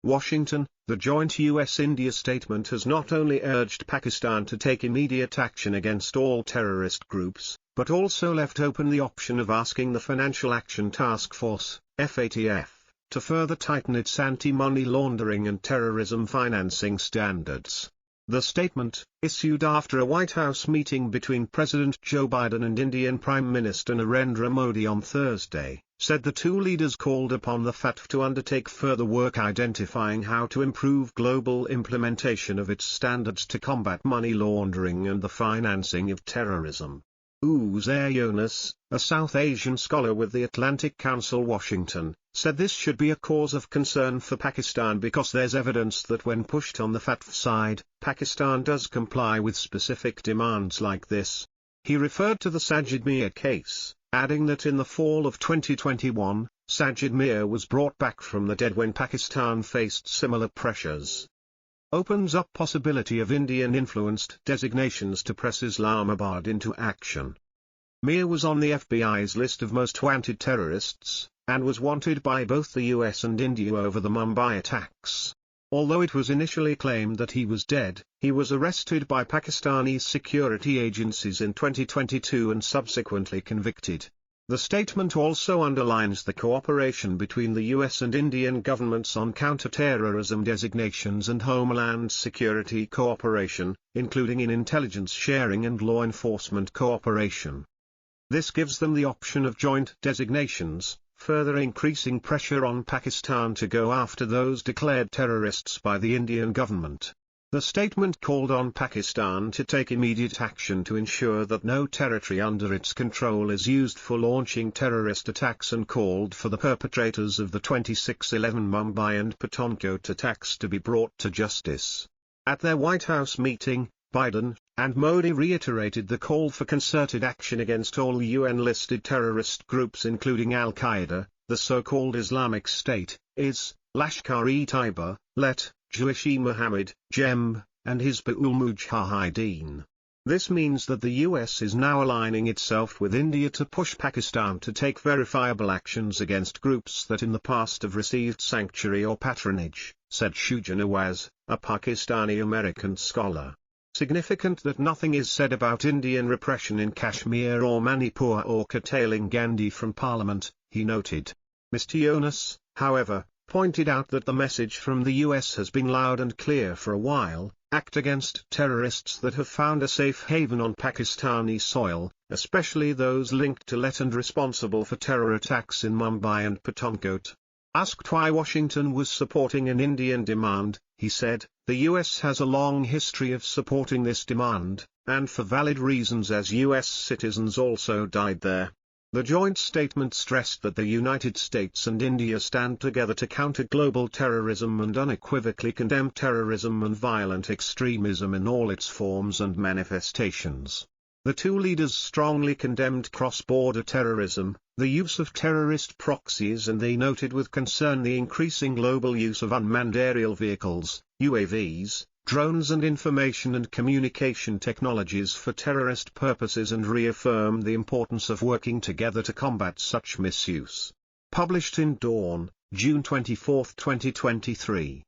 Washington. The joint U.S.-India statement has not only urged Pakistan to take immediate action against all terrorist groups, but also left open the option of asking the Financial Action Task Force, FATF, to further tighten its anti-money laundering and terrorism financing standards. The statement, issued after a White House meeting between President Joe Biden and Indian Prime Minister Narendra Modi on Thursday, said the two leaders called upon the FATF to undertake further work identifying how to improve global implementation of its standards to combat money laundering and the financing of terrorism. Uzair Yunus, a South Asian scholar with the Atlantic Council Washington, said this should be a cause of concern for Pakistan because there's evidence that when pushed on the FATF side, Pakistan does comply with specific demands like this. He referred to the Sajid Mir case, adding that in the fall of 2021, Sajid Mir was brought back from the dead when Pakistan faced similar pressures. Opens up possibility of Indian-influenced designations to press Islamabad into action. Mir was on the FBI's list of most wanted terrorists, and was wanted by both the US and India over the Mumbai attacks. Although it was initially claimed that he was dead, he was arrested by Pakistani security agencies in 2022 and subsequently convicted. The statement also underlines the cooperation between the US and Indian governments on counter-terrorism designations and homeland security cooperation, including in intelligence sharing and law enforcement cooperation. This gives them the option of joint designations, further increasing pressure on Pakistan to go after those declared terrorists by the Indian government. The statement called on Pakistan to take immediate action to ensure that no territory under its control is used for launching terrorist attacks and called for the perpetrators of the 26/11 Mumbai and Pathankot attacks to be brought to justice. At their White House meeting, Biden and Modi reiterated the call for concerted action against all UN-listed terrorist groups including Al-Qaeda, the so-called Islamic State, IS, Lashkar-e-Taiba, LET, Jaish-e-Mohammed, JEM, and Hizb-ul Mujahideen. This means that the US is now aligning itself with India to push Pakistan to take verifiable actions against groups that in the past have received sanctuary or patronage, said Shuja Nawaz, a Pakistani-American scholar. Significant that nothing is said about Indian repression in Kashmir or Manipur or curtailing Gandhi from Parliament, he noted. Mr. Yunus, however, pointed out that the message from the US has been loud and clear for a while: act against terrorists that have found a safe haven on Pakistani soil, especially those linked to LET and responsible for terror attacks in Mumbai and Pathankot. Asked why Washington was supporting an Indian demand, he said, the US has a long history of supporting this demand, and for valid reasons, as US citizens also died there. The joint statement stressed that the United States and India stand together to counter global terrorism and unequivocally condemn terrorism and violent extremism in all its forms and manifestations. The two leaders strongly condemned cross-border terrorism, the use of terrorist proxies, and they noted with concern the increasing global use of unmanned aerial vehicles, UAVs, drones and information and communication technologies for terrorist purposes, and reaffirmed the importance of working together to combat such misuse. Published in Dawn, June 24, 2023.